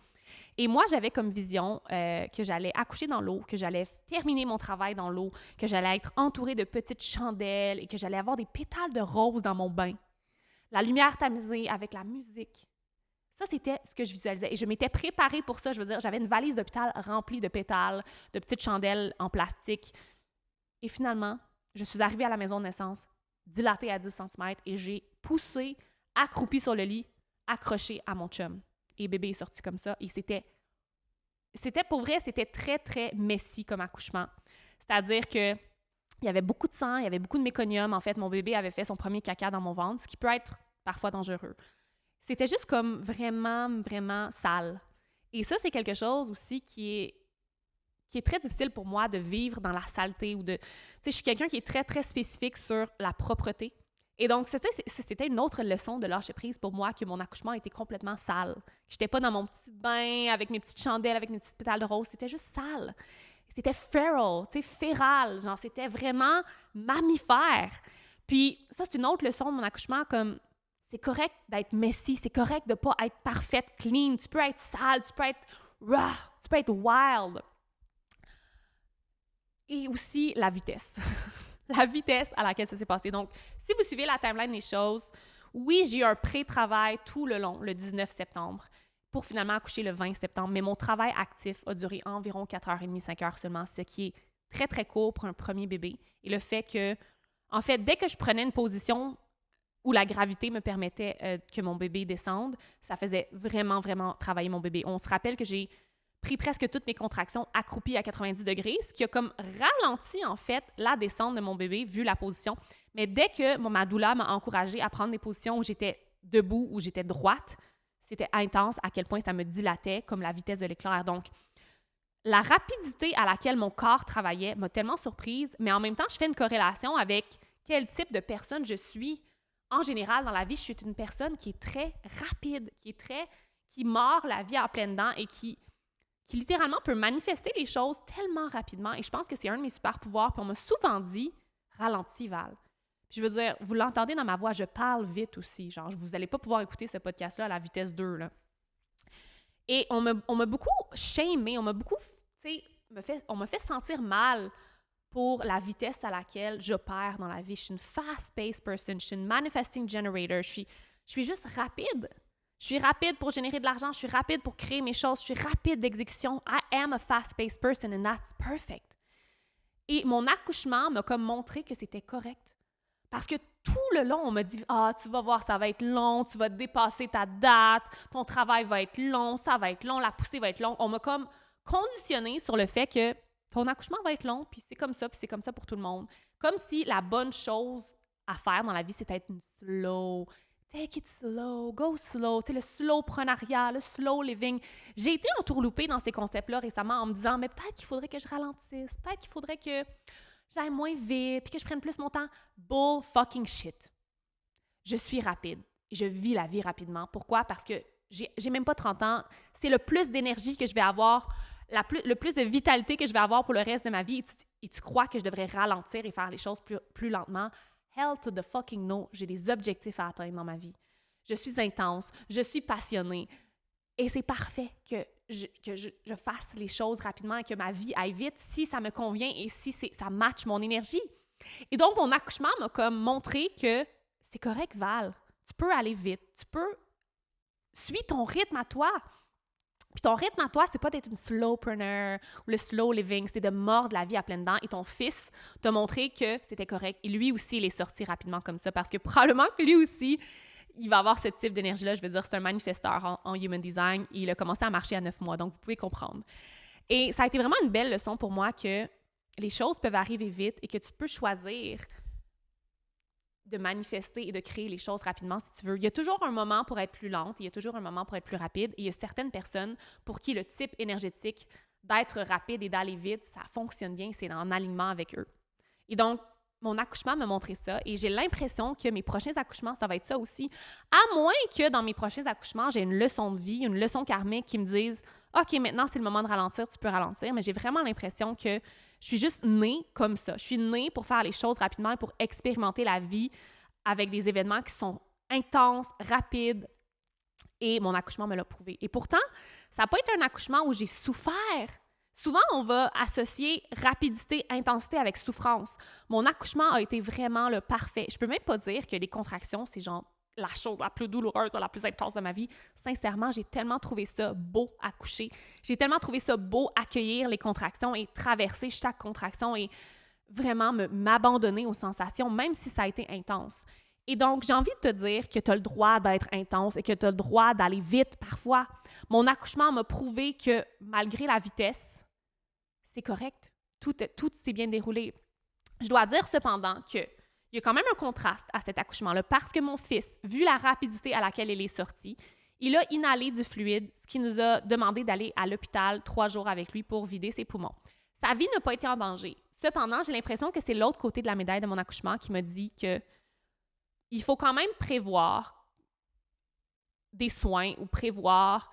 Et moi, j'avais comme vision que j'allais accoucher dans l'eau, que j'allais terminer mon travail dans l'eau, que j'allais être entourée de petites chandelles et que j'allais avoir des pétales de rose dans mon bain. La lumière tamisée avec la musique. Ça, c'était ce que je visualisais. Et je m'étais préparée pour ça. Je veux dire, j'avais une valise d'hôpital remplie de pétales, de petites chandelles en plastique. Et finalement, je suis arrivée à la maison de naissance, dilatée à 10 cm, et j'ai poussé, accroupie sur le lit, accrochée à mon chum. Et bébé est sorti comme ça. Et c'était pour vrai, c'était très, très messy comme accouchement. C'est-à-dire que il y avait beaucoup de sang, il y avait beaucoup de méconium. En fait, mon bébé avait fait son premier caca dans mon ventre, ce qui peut être parfois dangereux. C'était juste comme vraiment, vraiment sale. Et ça, c'est quelque chose aussi qui est très difficile pour moi de vivre dans la saleté ou de... Tu sais, je suis quelqu'un qui est très, très spécifique sur la propreté. Et donc, c'était une autre leçon de lâcher prise pour moi, que mon accouchement était complètement sale. J'étais pas dans mon petit bain avec mes petites chandelles, avec mes petites pétales de rose. C'était juste sale. C'était feral, tu sais, féral. Genre, c'était vraiment mammifère. Puis ça, c'est une autre leçon de mon accouchement, comme c'est correct d'être messy, c'est correct de pas être parfaite, clean. Tu peux être sale, tu peux être raw, tu peux être wild. Et aussi la vitesse. La vitesse à laquelle ça s'est passé. Donc, si vous suivez la timeline des choses, oui, j'ai eu un pré-travail tout le long, le 19 septembre, pour finalement accoucher le 20 septembre. Mais mon travail actif a duré environ 4h30, 5h seulement, ce qui est très, très court pour un premier bébé. Et le fait que, en fait, dès que je prenais une position où la gravité me permettait que mon bébé descende, ça faisait vraiment, vraiment travailler mon bébé. On se rappelle que j'ai pris presque toutes mes contractions accroupies à 90 degrés, ce qui a comme ralenti, en fait, la descente de mon bébé, vu la position. Mais dès que ma doula m'a encouragée à prendre des positions où j'étais debout, où j'étais droite, c'était intense à quel point ça me dilatait comme la vitesse de l'éclair. Donc, la rapidité à laquelle mon corps travaillait m'a tellement surprise, mais en même temps, je fais une corrélation avec quel type de personne je suis. En général, dans la vie, je suis une personne qui est très rapide, qui mord la vie à pleines dents et qui littéralement peut manifester les choses tellement rapidement. Et je pense que c'est un de mes super pouvoirs. Puis on m'a souvent dit « ralentis, Val ». Puis je veux dire, vous l'entendez dans ma voix, je parle vite aussi. Genre, vous n'allez pas pouvoir écouter ce podcast-là à la vitesse 2, là. Et on m'a beaucoup shamé, on m'a beaucoup, tu sais, on m'a fait sentir mal pour la vitesse à laquelle j'opère dans la vie. Je suis une fast-paced person, je suis une manifesting generator, je suis juste rapide. Je suis rapide pour générer de l'argent, je suis rapide pour créer mes choses, je suis rapide d'exécution. I am a fast-paced person and that's perfect. Et mon accouchement m'a comme montré que c'était correct. Parce que tout le long, on m'a dit « Ah, tu vas voir, ça va être long, tu vas dépasser ta date, ton travail va être long, ça va être long, la poussée va être longue. » On m'a comme conditionné sur le fait que ton accouchement va être long, puis c'est comme ça pour tout le monde. Comme si la bonne chose à faire dans la vie, c'est d'être une slow. Take it slow, go slow, tu sais, le slowpreneuriat, le slow living. J'ai été entourloupée dans ces concepts-là récemment en me disant « Mais peut-être qu'il faudrait que je ralentisse, peut-être qu'il faudrait que j'aille moins vite, puis que je prenne plus mon temps. » Bull fucking shit. Je suis rapide et je vis la vie rapidement. Pourquoi? Parce que j'ai même pas 30 ans. C'est le plus d'énergie que je vais avoir, le plus de vitalité que je vais avoir pour le reste de ma vie. Et tu crois que je devrais ralentir et faire les choses plus lentement? Hell to the fucking no. J'ai des objectifs à atteindre dans ma vie. Je suis intense, je suis passionnée. Et c'est parfait que je fasse les choses rapidement et que ma vie aille vite si ça me convient et si ça matche mon énergie. Et donc, mon accouchement m'a comme montré que c'est correct, Val. Tu peux aller vite. Tu peux... Suis ton rythme à toi. Puis ton rythme à toi, c'est pas d'être une slowpreneur ou le slow living, c'est de mordre la vie à pleines dents. Et ton fils t'a montré que c'était correct. Et lui aussi, il est sorti rapidement comme ça parce que probablement que lui aussi, il va avoir ce type d'énergie-là. Je veux dire, c'est un manifesteur en Human Design. Il a commencé à marcher à 9 mois, donc vous pouvez comprendre. Et ça a été vraiment une belle leçon pour moi que les choses peuvent arriver vite et que tu peux choisir de manifester et de créer les choses rapidement si tu veux. Il y a toujours un moment pour être plus lente, il y a toujours un moment pour être plus rapide. Et il y a certaines personnes pour qui le type énergétique d'être rapide et d'aller vite, ça fonctionne bien, c'est en alignement avec eux. Et donc, mon accouchement m'a montré ça et j'ai l'impression que mes prochains accouchements, ça va être ça aussi. À moins que dans mes prochains accouchements, j'ai une leçon de vie, une leçon karmique qui me dise « OK, maintenant, c'est le moment de ralentir, tu peux ralentir. » Mais j'ai vraiment l'impression que je suis juste née comme ça. Je suis née pour faire les choses rapidement et pour expérimenter la vie avec des événements qui sont intenses, rapides. Et mon accouchement me l'a prouvé. Et pourtant, ça n'a pas été un accouchement où j'ai souffert. Souvent, on va associer rapidité, intensité avec souffrance. Mon accouchement a été vraiment le parfait. Je peux même pas dire que les contractions, c'est genre la chose la plus douloureuse, la plus intense de ma vie. Sincèrement, j'ai tellement trouvé ça beau accoucher. J'ai tellement trouvé ça beau accueillir les contractions et traverser chaque contraction et vraiment m'abandonner aux sensations, même si ça a été intense. Et donc, j'ai envie de te dire que tu as le droit d'être intense et que tu as le droit d'aller vite parfois. Mon accouchement m'a prouvé que malgré la vitesse, c'est correct. Tout s'est bien déroulé. Je dois dire cependant qu'il y a quand même un contraste à cet accouchement-là parce que mon fils, vu la rapidité à laquelle il est sorti, il a inhalé du fluide, ce qui nous a demandé d'aller à l'hôpital 3 jours avec lui pour vider ses poumons. Sa vie n'a pas été en danger. Cependant, j'ai l'impression que c'est l'autre côté de la médaille de mon accouchement qui me dit que il faut quand même prévoir des soins ou prévoir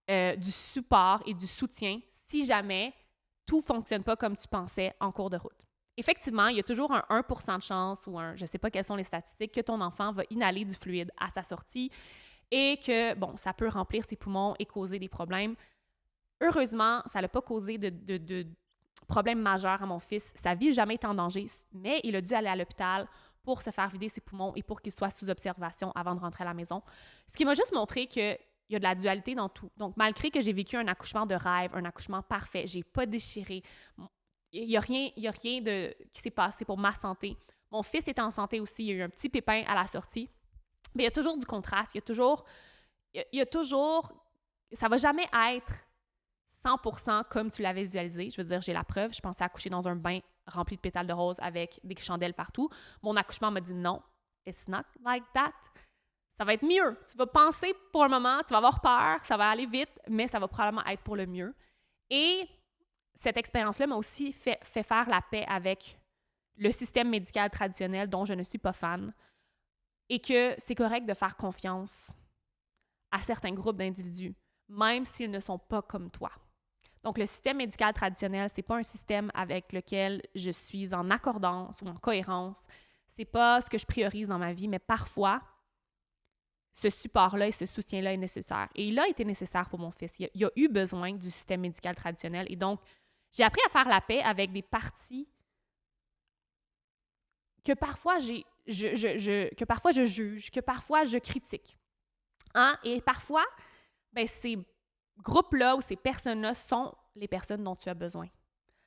du support et du soutien si jamais tout ne fonctionne pas comme tu pensais en cours de route. Effectivement, il y a toujours un 1% de chance ou je ne sais pas quelles sont les statistiques, que ton enfant va inhaler du fluide à sa sortie et que, bon, ça peut remplir ses poumons et causer des problèmes. Heureusement, ça n'a pas causé de problème majeur à mon fils. Sa vie n'a jamais été en danger, mais il a dû aller à l'hôpital pour se faire vider ses poumons et pour qu'il soit sous observation avant de rentrer à la maison. Ce qui m'a juste montré qu'il y a de la dualité dans tout. Donc, malgré que j'ai vécu un accouchement de rêve, un accouchement parfait, j'ai pas déchiré, il n'y a rien qui s'est passé pour ma santé. Mon fils était en santé aussi, il y a eu un petit pépin à la sortie. Mais il y a toujours du contraste, il y a toujours, ça va jamais être 100% comme tu l'avais visualisé. Je veux dire, j'ai la preuve. Je pensais accoucher dans un bain rempli de pétales de rose avec des chandelles partout. Mon accouchement m'a dit non, it's not like that. Ça va être mieux. Tu vas penser pour un moment, tu vas avoir peur, ça va aller vite, mais ça va probablement être pour le mieux. Et cette expérience-là m'a aussi fait faire la paix avec le système médical traditionnel dont je ne suis pas fan et que c'est correct de faire confiance à certains groupes d'individus, même s'ils ne sont pas comme toi. Donc, le système médical traditionnel, c'est pas un système avec lequel je suis en accordance ou en cohérence. C'est pas ce que je priorise dans ma vie, mais parfois, ce support-là et ce soutien-là est nécessaire. Et il a été nécessaire pour mon fils. Il a eu besoin du système médical traditionnel. Et donc, j'ai appris à faire la paix avec des parties que parfois que parfois je juge, que parfois je critique. Hein? Et parfois, ben, ces groupes-là ou ces personnes-là sont les personnes dont tu as besoin.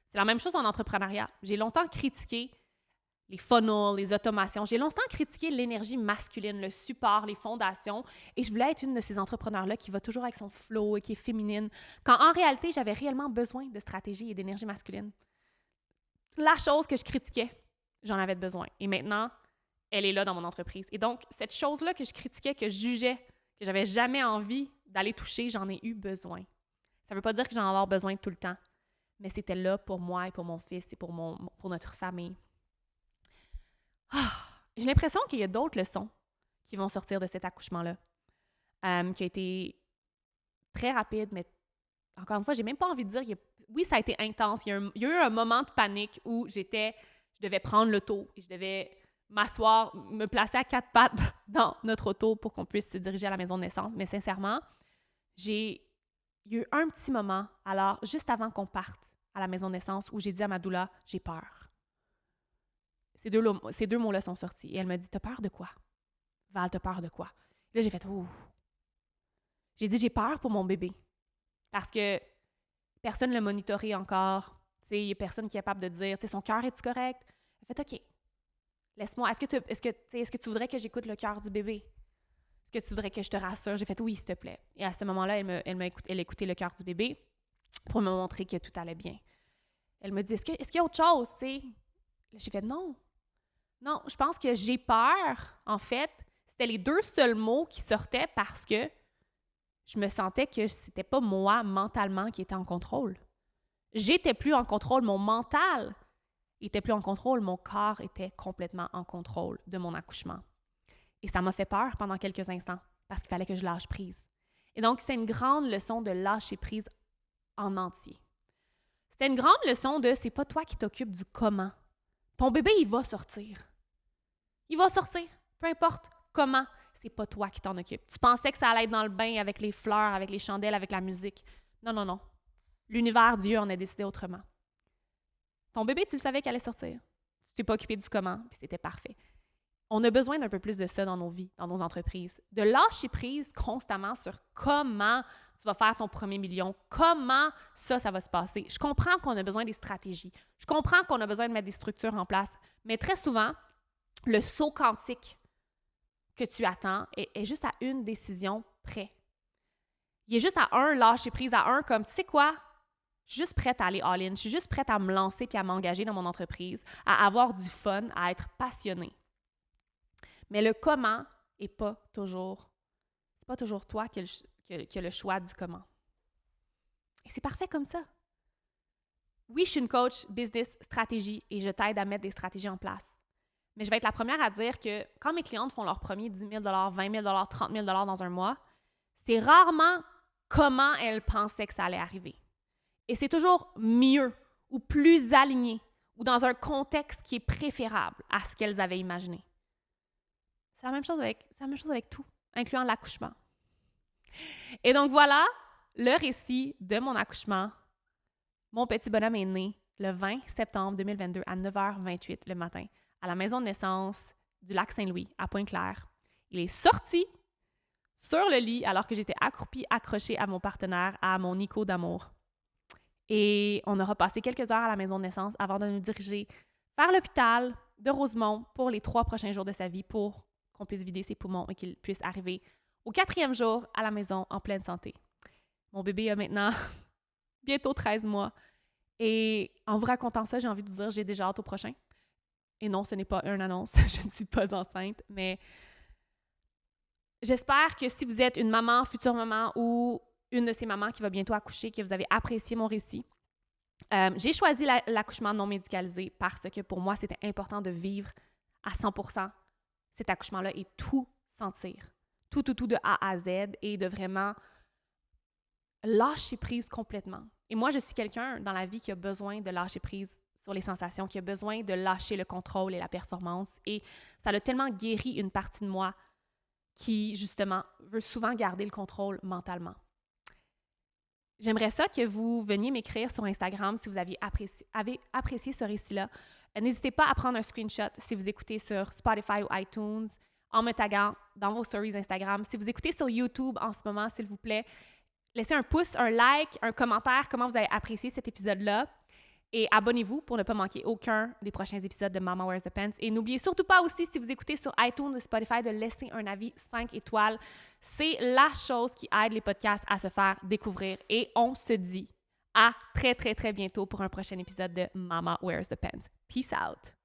C'est la même chose en entrepreneuriat. J'ai longtemps critiqué les funnels, les automations. J'ai longtemps critiqué l'énergie masculine, le support, les fondations. Et je voulais être une de ces entrepreneurs-là qui va toujours avec son flow et qui est féminine, quand en réalité, j'avais réellement besoin de stratégie et d'énergie masculine. La chose que je critiquais, j'en avais besoin. Et maintenant, elle est là dans mon entreprise. Et donc, cette chose-là que je critiquais, que je jugeais, que j'avais jamais envie d'aller toucher, j'en ai eu besoin. Ça ne veut pas dire que j'en ai avoir besoin tout le temps, mais c'était là pour moi et pour mon fils et pour notre famille. J'ai l'impression qu'il y a d'autres leçons qui vont sortir de cet accouchement-là, qui a été très rapide, mais encore une fois, j'ai même pas envie de dire, oui, ça a été intense. Il y a eu un moment de panique où je devais prendre l'auto et je devais m'asseoir, me placer à 4 pattes dans notre auto pour qu'on puisse se diriger à la maison de naissance. Mais sincèrement, il y a eu un petit moment, alors juste avant qu'on parte à la maison de naissance, où j'ai dit à ma doula, j'ai peur. Ces deux mots-là sont sortis. Et elle m'a dit, t'as peur de quoi? Val, t'as peur de quoi? Et là, j'ai fait, ouh. J'ai dit, j'ai peur pour mon bébé. Parce que personne ne l'a monitoré encore. Il n'y a personne qui est capable de dire, son cœur est-tu correct? Elle fait, OK. Laisse-moi, est-ce que tu voudrais que j'écoute le cœur du bébé? Est-ce que tu voudrais que je te rassure? J'ai fait oui, s'il te plaît. Et à ce moment-là, elle a écouté le cœur du bébé pour me montrer que tout allait bien. Elle me dit, est-ce qu'il y a autre chose, tu sais? J'ai fait non. Non, je pense que j'ai peur, en fait. C'était les 2 seuls mots qui sortaient parce que je me sentais que c'était pas moi, mentalement, qui était en contrôle. J'étais plus en contrôle, mon mental était plus en contrôle, mon corps était complètement en contrôle de mon accouchement. Et ça m'a fait peur pendant quelques instants parce qu'il fallait que je lâche prise. Et donc, c'était une grande leçon de lâcher prise en entier. C'était une grande leçon de c'est pas toi qui t'occupes du comment. Ton bébé, il va sortir. Il va sortir, peu importe comment. C'est pas toi qui t'en occupes. Tu pensais que ça allait être dans le bain avec les fleurs, avec les chandelles, avec la musique. Non, non, non. L'univers, Dieu en a décidé autrement. Ton bébé, tu le savais qu'elle allait sortir. Tu t'es pas occupé du comment, puis c'était parfait. On a besoin d'un peu plus de ça dans nos vies, dans nos entreprises. De lâcher prise constamment sur comment tu vas faire ton premier million, comment ça va se passer. Je comprends qu'on a besoin des stratégies. Je comprends qu'on a besoin de mettre des structures en place. Mais très souvent, le saut quantique que tu attends est juste à une décision près. Il est juste à un lâcher prise, à un comme, tu sais quoi? Je suis juste prête à aller all-in, je suis juste prête à me lancer puis à m'engager dans mon entreprise, à avoir du fun, à être passionnée. Mais le comment c'est pas toujours toi qui a le choix du comment. Et c'est parfait comme ça. Oui, je suis une coach business stratégie et je t'aide à mettre des stratégies en place. Mais je vais être la première à dire que quand mes clientes font leur premier 10 000 20 000 30 000 dans un mois, c'est rarement comment elles pensaient que ça allait arriver. Et c'est toujours mieux ou plus aligné ou dans un contexte qui est préférable à ce qu'elles avaient imaginé. C'est la même chose avec tout, incluant l'accouchement. Et donc voilà le récit de mon accouchement. Mon petit bonhomme est né le 20 septembre 2022 à 9h28 le matin à la maison de naissance du Lac-Saint-Louis à Pointe-Claire. Il est sorti sur le lit alors que j'étais accroupie, accrochée à mon partenaire, à mon Nico d'amour. Et on aura passé quelques heures à la maison de naissance avant de nous diriger vers l'hôpital de Rosemont pour les 3 prochains jours de sa vie pour qu'on puisse vider ses poumons et qu'il puisse arriver au 4e jour à la maison en pleine santé. Mon bébé a maintenant bientôt 13 mois. Et en vous racontant ça, j'ai envie de vous dire, j'ai déjà hâte au prochain. Et non, ce n'est pas une annonce, je ne suis pas enceinte, mais j'espère que si vous êtes une maman, future maman ou une de ces mamans qui va bientôt accoucher, que vous avez apprécié mon récit. J'ai choisi l'accouchement non médicalisé parce que pour moi, c'était important de vivre à 100% cet accouchement-là et tout sentir. Tout de A à Z et de vraiment lâcher prise complètement. Et moi, je suis quelqu'un dans la vie qui a besoin de lâcher prise sur les sensations, qui a besoin de lâcher le contrôle et la performance. Et ça a tellement guéri une partie de moi qui, justement, veut souvent garder le contrôle mentalement. J'aimerais ça que vous veniez m'écrire sur Instagram si vous avez apprécié ce récit-là. N'hésitez pas à prendre un screenshot si vous écoutez sur Spotify ou iTunes en me taguant dans vos stories Instagram. Si vous écoutez sur YouTube en ce moment, s'il vous plaît, laissez un pouce, un like, un commentaire, comment vous avez apprécié cet épisode-là. Et abonnez-vous pour ne pas manquer aucun des prochains épisodes de Mama Wears the Pants. Et n'oubliez surtout pas aussi, si vous écoutez sur iTunes ou Spotify, de laisser un avis 5 étoiles. C'est la chose qui aide les podcasts à se faire découvrir. Et on se dit à très, très, très bientôt pour un prochain épisode de Mama Wears the Pants. Peace out!